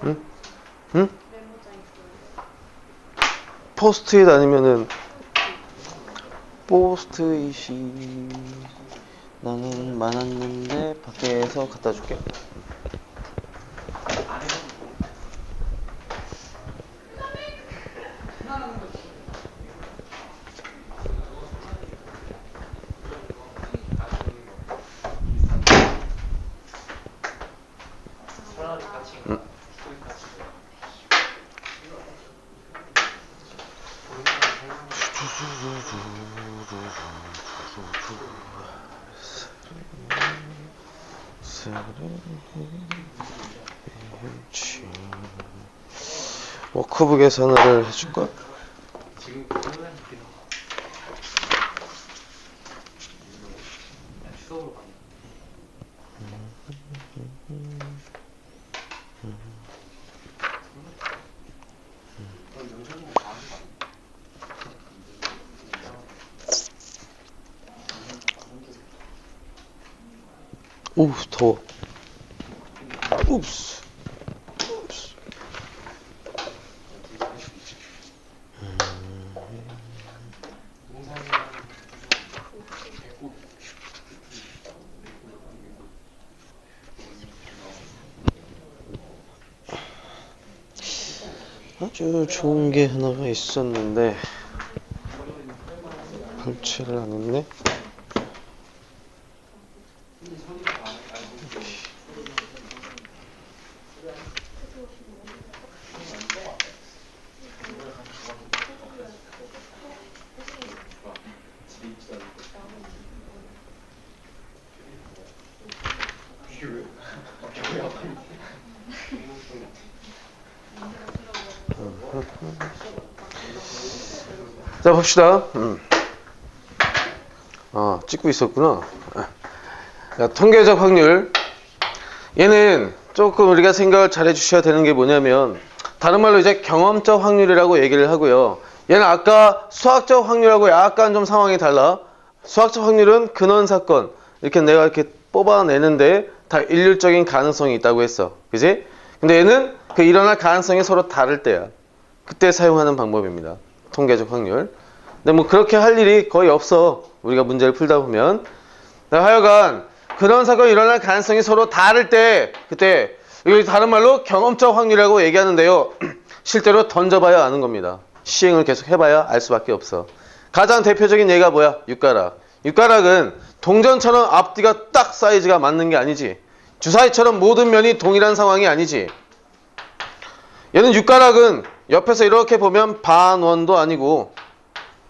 응? 응? 포스트잇 아니면은 포스트잇이 나는 많았는데 밖에서 갖다 줄게. 워크북 계산을 해줄까? 오, 더워. 옵스. 아주 좋은 게 하나가 있었는데 발췌를 안 했네. 자, 봅시다. 찍고 있었구나. 자, 통계적 확률. 얘는 조금 우리가 생각을 잘 해주셔야 되는 게 뭐냐면, 다른 말로 이제 경험적 확률이라고 얘기를 하고요. 얘는 아까 수학적 확률하고 약간 좀 상황이 달라. 수학적 확률은 근원 사건, 이렇게 내가 이렇게 뽑아내는데 다 일률적인 가능성이 있다고 했어. 그지? 근데 얘는 그 일어날 가능성이 서로 다를 때야. 그때 사용하는 방법입니다. 통계적 확률. 근데 뭐 그렇게 할 일이 거의 없어. 우리가 문제를 풀다 보면. 하여간 그런 사건이 일어날 가능성이 서로 다를 때, 그때 이거 다른 말로 경험적 확률이라고 얘기하는데요. 실제로 던져봐야 아는 겁니다. 시행을 계속 해봐야 알 수밖에 없어. 가장 대표적인 예가 뭐야? 육가락. 육가락은 동전처럼 앞뒤가 딱 사이즈가 맞는 게 아니지. 주사위처럼 모든 면이 동일한 상황이 아니지. 얘는 육가락은 옆에서 이렇게 보면 반원도 아니고,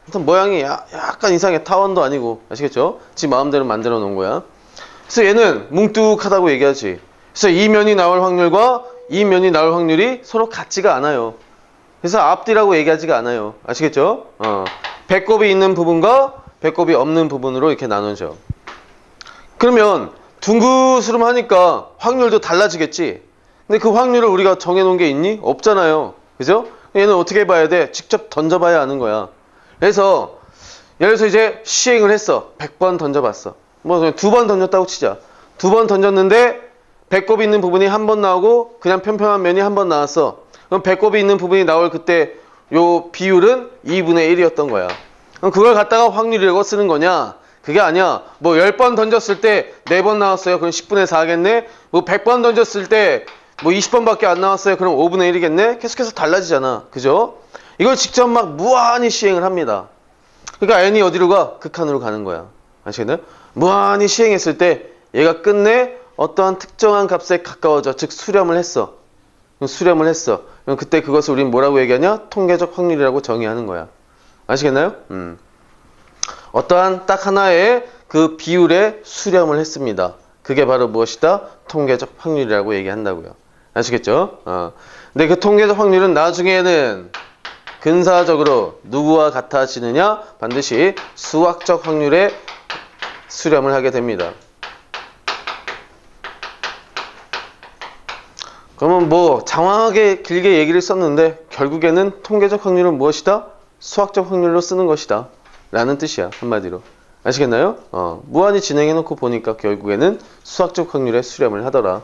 하여튼 모양이 약간 이상해. 타원도 아니고. 아시겠죠? 지 마음대로 만들어 놓은 거야. 그래서 얘는 뭉뚝하다고 얘기하지. 그래서 이 면이 나올 확률과 이 면이 나올 확률이 서로 같지가 않아요. 그래서 앞뒤라고 얘기하지가 않아요. 아시겠죠? 배꼽이 있는 부분과 배꼽이 없는 부분으로 이렇게 나누죠. 그러면 둥그스름 하니까 확률도 달라지겠지. 근데 그 확률을 우리가 정해놓은 게 있니? 없잖아요. 그죠? 얘는 어떻게 봐야 돼? 직접 던져봐야 아는 거야. 그래서 예를 들어서 이제 시행을 했어. 100번 던져봤어. 뭐 2번 던졌다고 치자. 2번 던졌는데 배꼽이 있는 부분이 한 번 나오고 그냥 평평한 면이 한 번 나왔어. 그럼 배꼽이 있는 부분이 나올 그때 요 비율은 2분의 1이었던 거야. 그럼 그걸 갖다가 확률이라고 쓰는 거냐? 그게 아니야. 뭐 10번 던졌을 때 4번 나왔어요. 그럼 10분의 4겠네? 뭐 100번 던졌을 때 뭐 20번밖에 안 나왔어요. 그럼 5분의 1이겠네? 계속해서 달라지잖아. 그죠? 이걸 직접 막 무한히 시행을 합니다. 그러니까 n이 어디로 가? 극한으로 가는 거야. 아시겠나요? 무한히 시행했을 때 얘가 끝내 어떠한 특정한 값에 가까워져. 즉 수렴을 했어. 수렴을 했어. 그럼 그때 그것을 우린 뭐라고 얘기하냐? 통계적 확률이라고 정의하는 거야. 아시겠나요? 어떠한 딱 하나의 그 비율에 수렴을 했습니다. 그게 바로 무엇이다? 통계적 확률이라고 얘기한다고요. 아시겠죠? 근데 그 통계적 확률은 나중에는 근사적으로 누구와 같아지느냐? 반드시 수학적 확률에 수렴을 하게 됩니다. 그러면 뭐 장황하게 길게 얘기를 썼는데 결국에는 통계적 확률은 무엇이다? 수학적 확률로 쓰는 것이다 라는 뜻이야. 한마디로. 아시겠나요? 무한히 진행해놓고 보니까 결국에는 수학적 확률에 수렴을 하더라.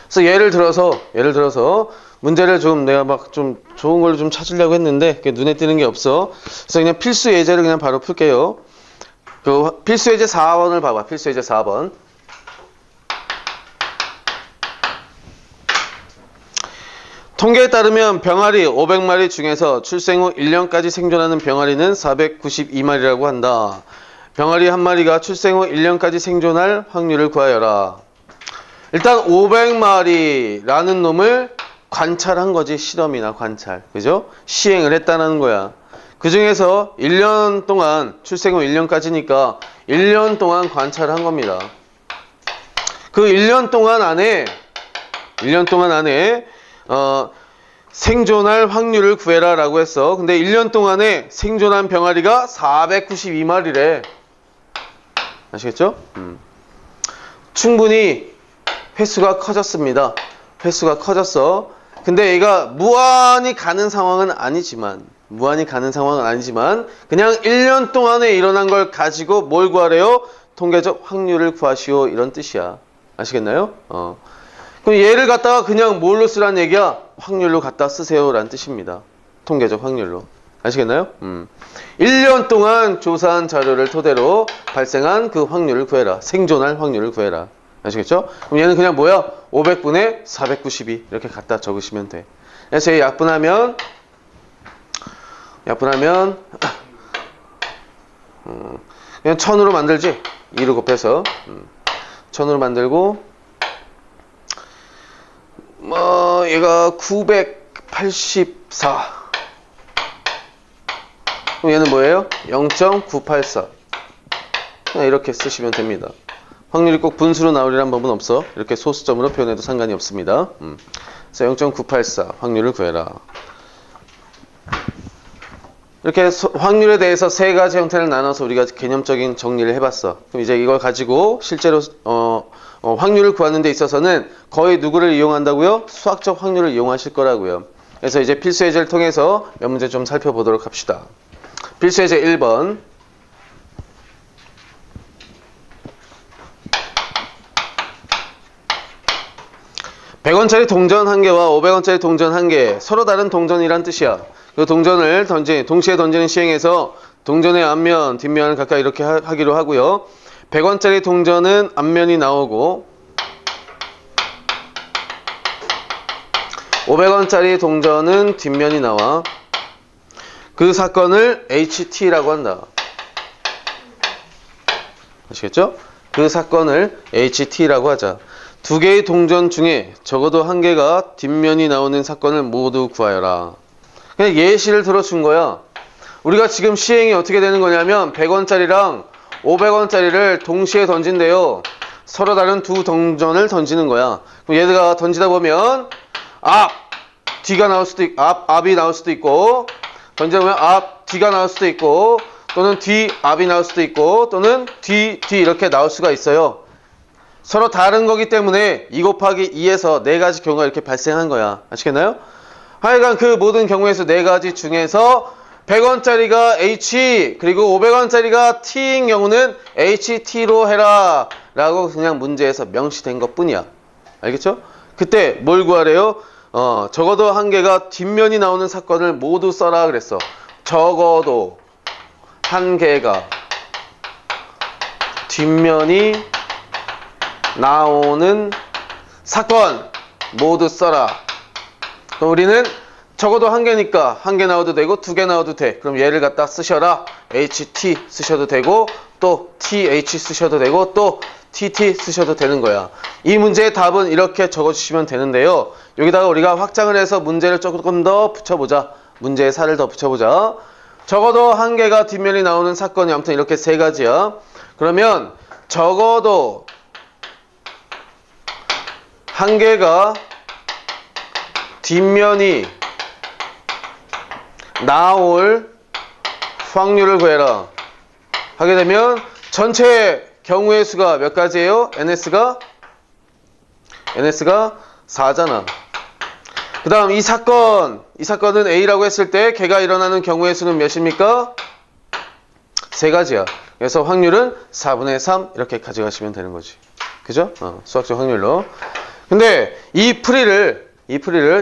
그래서 예를 들어서 문제를 좀 내가 막 좀 좋은 걸로 좀 찾으려고 했는데 눈에 띄는 게 없어. 그래서 그냥 필수 예제를 그냥 바로 풀게요. 그 필수 예제 4번을 봐봐. 필수 예제 4번. 통계에 따르면 병아리 500마리 중에서 출생 후 1년까지 생존하는 병아리는 492마리라고 한다. 병아리 한 마리가 출생 후 1년까지 생존할 확률을 구하여라. 일단 500마리라는 놈을 관찰한 거지. 실험이나 관찰. 그죠? 시행을 했다는 거야. 그 중에서 1년 동안, 출생 후 1년까지니까 1년 동안 관찰한 겁니다. 그 1년 동안 안에 생존할 확률을 구해라 라고 했어. 근데 1년 동안에 생존한 병아리가 492마리래. 아시겠죠? 충분히 횟수가 커졌습니다. 횟수가 커졌어. 근데 얘가 무한히 가는 상황은 아니지만 그냥 1년 동안에 일어난 걸 가지고 뭘 구하래요? 통계적 확률을 구하시오. 이런 뜻이야. 아시겠나요? 그럼 얘를 갖다가 그냥 뭘로 쓰라는 얘기야? 확률로 갖다 쓰세요 라는 뜻입니다. 통계적 확률로. 아시겠나요? 1년 동안 조사한 자료를 토대로 발생한 그 확률을 구해라. 생존할 확률을 구해라. 아시겠죠? 그럼 얘는 그냥 뭐야? 500분의 492 이렇게 갖다 적으시면 돼. 그래서 얘 약분하면 그냥 1000으로 만들지. 2를 곱해서 1000으로 만들고 얘가 984. 그럼 얘는 뭐예요? 0.984. 그냥 이렇게 쓰시면 됩니다. 확률이 꼭 분수로 나오리란 법은 없어. 이렇게 소수점으로 표현해도 상관이 없습니다. 그래서 0.984 확률을 구해라. 이렇게 확률에 대해서 세 가지 형태를 나눠서 우리가 개념적인 정리를 해봤어. 그럼 이제 이걸 가지고 실제로 확률을 구하는 데 있어서는 거의 누구를 이용한다고요? 수학적 확률을 이용하실 거라고요. 그래서 이제 필수 예제를 통해서 몇 문제 좀 살펴보도록 합시다. 필수 예제 1번. (100원짜리) 동전 1개와 (500원짜리) 동전 1개, 서로 다른 동전이란 뜻이야. 그 동전을 동시에 던지는 시행에서 동전의 앞면, 뒷면을 각각 이렇게 하기로 하고요. (100원짜리) 동전은 앞면이 나오고 (500원짜리) 동전은 뒷면이 나와. 그 사건을 HT라고 한다. 아시겠죠? 그 사건을 HT라고 하자. 두 개의 동전 중에 적어도 한 개가 뒷면이 나오는 사건을 모두 구하여라. 그냥 예시를 들어준 거야. 우리가 지금 시행이 어떻게 되는 거냐면 100원짜리랑 500원짜리를 동시에 던진대요. 서로 다른 두 동전을 던지는 거야. 그럼 얘가 던지다 보면 뒤가 나올 수도 있고 앞이 나올 수도 있고, 던지다 보면 뒤가 나올 수도 있고, 또는 앞이 나올 수도 있고, 또는 뒤 이렇게 나올 수가 있어요. 서로 다른 거기 때문에 2 곱하기 2에서 4가지 경우가 이렇게 발생한 거야. 아시겠나요? 하여간 그 모든 경우에서 4가지 중에서 100원짜리가 H 그리고 500원짜리가 T인 경우는 HT로 해라 라고 그냥 문제에서 명시된 것 뿐이야. 알겠죠? 그때 뭘 구하래요? 적어도 한 개가 뒷면이 나오는 사건을 모두 써라 그랬어. 적어도 한 개가 뒷면이 나오는 사건 모두 써라. 그럼 우리는 적어도 한 개니까 한 개 나와도 되고 2개 나와도 돼. 그럼 얘를 갖다 쓰셔라. HT 쓰셔도 되고 또 TH 쓰셔도 되고 또 TT 쓰셔도 되는 거야. 이 문제의 답은 이렇게 적어주시면 되는데요. 여기다가 우리가 확장을 해서 문제를 조금 더 붙여보자. 문제의 살을 더 붙여보자. 적어도 한 개가 뒷면이 나오는 사건이 아무튼 이렇게 3가지야. 그러면 적어도 한 개가 뒷면이 나올 확률을 구해라 하게 되면 전체 경우의 수가 몇 가지예요? NS가 4잖아. 그 다음 이 사건은 A라고 했을 때 걔가 일어나는 경우의 수는 몇입니까? 3가지야. 그래서 확률은 4분의 3 이렇게 가져가시면 되는 거지. 그죠? 수학적 확률로. 근데 이 풀이를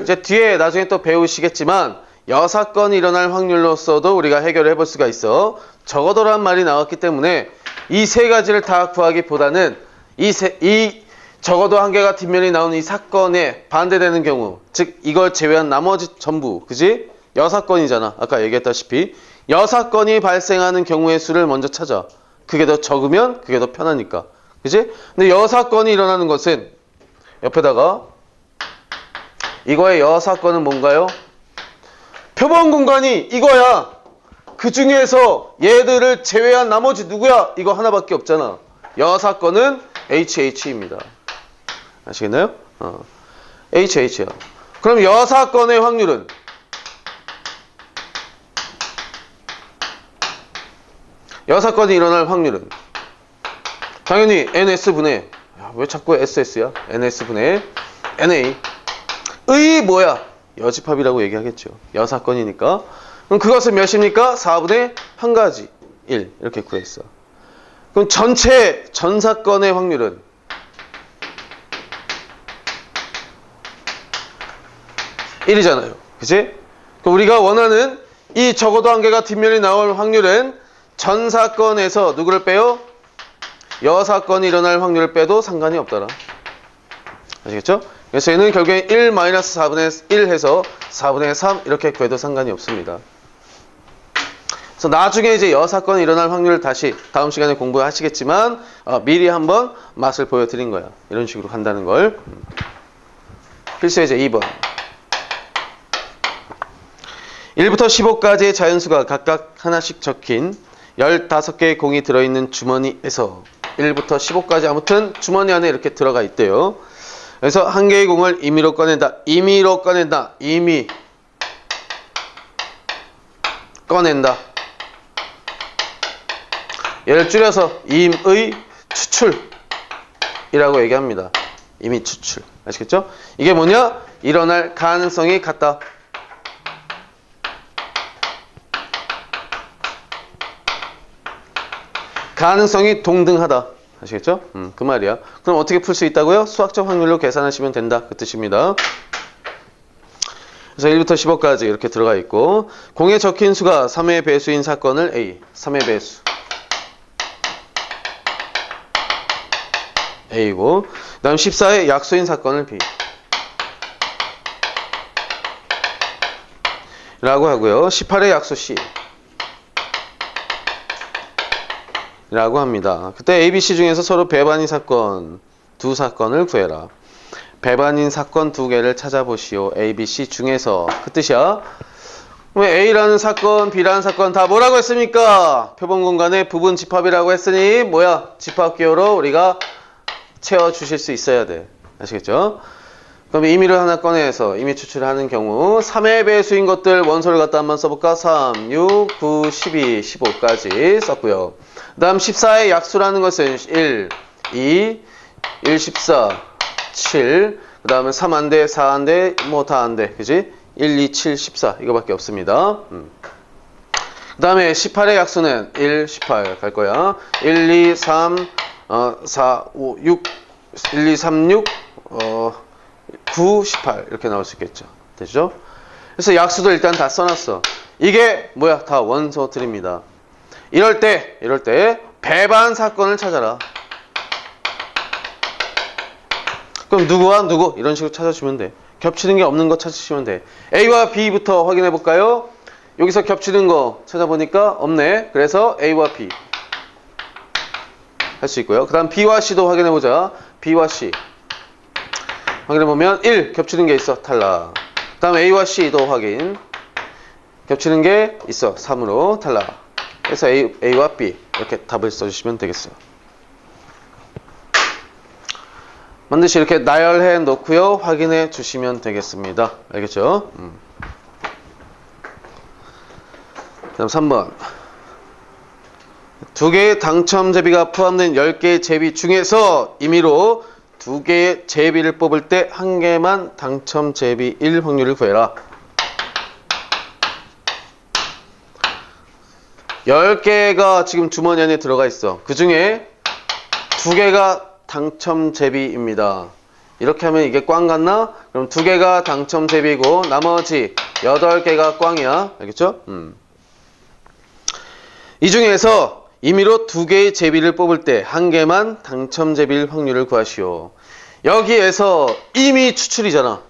이제 뒤에 나중에 또 배우시겠지만 여사건이 일어날 확률로서도 우리가 해결을 해볼 수가 있어. 적어도란 말이 나왔기 때문에 이 세 가지를 다 구하기보다는 이 적어도 한 개가 뒷면이 나오는 이 사건에 반대되는 경우, 즉 이걸 제외한 나머지 전부, 그지? 여사건이잖아. 아까 얘기했다시피 여사건이 발생하는 경우의 수를 먼저 찾아. 그게 더 적으면 그게 더 편하니까, 그지? 근데 여사건이 일어나는 것은 옆에다가 이거의 여사건은 뭔가요? 표본 공간이 이거야. 그 중에서 얘들을 제외한 나머지 누구야? 이거 하나밖에 없잖아. 여사건은 HH입니다. 아시겠나요? HH야. 그럼 여사건의 확률은 여사건이 일어날 확률은 당연히 NS분의 왜 자꾸 SS야? NS분의 NA 의 뭐야? 여집합이라고 얘기하겠죠. 여사건이니까. 그럼 그것은 몇입니까? 4분의 1가지 1 이렇게 구했어. 그럼 전체 전사건의 확률은 (1) 그치? 그럼 우리가 원하는 이 적어도 한 개가 뒷면이 나올 확률은 전사건에서 누구를 빼요? 여사건이 일어날 확률을 빼도 상관이 없더라. 아시겠죠? 그래서 얘는 결국에 1-4분의 1 해서 4분의 3 이렇게 구해도 상관이 없습니다. 그래서 나중에 이제 여사건이 일어날 확률을 다시 다음 시간에 공부하시겠지만 미리 한번 맛을 보여드린 거야. 이런 식으로 간다는 걸. 필수 예제 2번. 1부터 15까지의 자연수가 각각 하나씩 적힌 15개의 공이 들어있는 주머니에서 1부터 15까지 아무튼 주머니 안에 이렇게 들어가 있대요. 그래서 한 개의 공을 임의로 꺼낸다. 임의로 꺼낸다. 임의 꺼낸다. 얘를 줄여서 임의 추출이라고 얘기합니다. 임의 추출. 아시겠죠? 이게 뭐냐? 일어날 가능성이 같다. 가능성이 동등하다. 아시겠죠? 그 말이야. 그럼 어떻게 풀 수 있다고요? 수학적 확률로 계산하시면 된다. 그 뜻입니다. 그래서 1부터 15까지 이렇게 들어가 있고 공에 적힌 수가 3의 배수인 사건을 A, 3의 배수 A고 그 다음 14의 약수인 사건을 B 라고 하고요. 18의 약수 C 라고 합니다. 그때 A, B, C 중에서 서로 배반인 사건 두 사건을 구해라. 배반인 사건 두 개를 찾아보시오. A, B, C 중에서 그 뜻이야. A라는 사건, B라는 사건 다 뭐라고 했습니까? 표본 공간의 부분 집합이라고 했으니 뭐야? 집합 기호로 우리가 채워주실 수 있어야 돼. 아시겠죠? 그럼 임의를 하나 꺼내서 임의 추출을 하는 경우 3의 배수인 것들 원소를 갖다 한번 써볼까? 3, 6, 9, 12, 15까지 썼고요. 그 다음 14의 약수라는 것은 1, 2, 1, 14, 7, 그 다음에 3 안 돼, 4 안 돼, 뭐 다 안 돼. 그지? 1, 2, 7, 14 이거밖에 없습니다. 그 다음에 18의 약수는 1, 18 갈 거야. 1, 2, 3, 4, 5, 6, 1, 2, 3, 6, 9, 18 이렇게 나올 수 있겠죠. 되죠? 그래서 약수도 일단 다 써놨어. 이게 뭐야? 다 원소들입니다. 이럴 때 배반 사건을 찾아라. 그럼 누구와 누구 이런 식으로 찾아주면 돼. 겹치는 게 없는 거 찾으시면 돼. A와 B부터 확인해 볼까요? 여기서 겹치는 거 찾아보니까 없네. 그래서 A와 B 할 수 있고요. 그 다음 B와 C도 확인해 보자. B와 C 확인해 보면 1 겹치는 게 있어. 탈락. 그 다음 A와 C도 확인. 겹치는 게 있어. 3으로 탈락. 그래서 A와 B 이렇게 답을 써주시면 되겠어요. 반드시 이렇게 나열해 놓고요. 확인해 주시면 되겠습니다. 알겠죠? 다음 3번. 두 개의 당첨 제비가 포함된 10개의 제비 중에서 임의로 2개의 제비를 뽑을 때 한 개만 당첨 제비 1 확률을 구해라. 10개가 지금 주머니 안에 들어가 있어. 그 중에 2개가 당첨 제비입니다. 이렇게 하면 이게 꽝 같나? 그럼 2개가 당첨 제비고 나머지 8개가 꽝이야. 알겠죠? 이 중에서 임의로 2개의 제비를 뽑을 때 1개만 당첨 제비일 확률을 구하시오. 여기에서 임의 추출이잖아.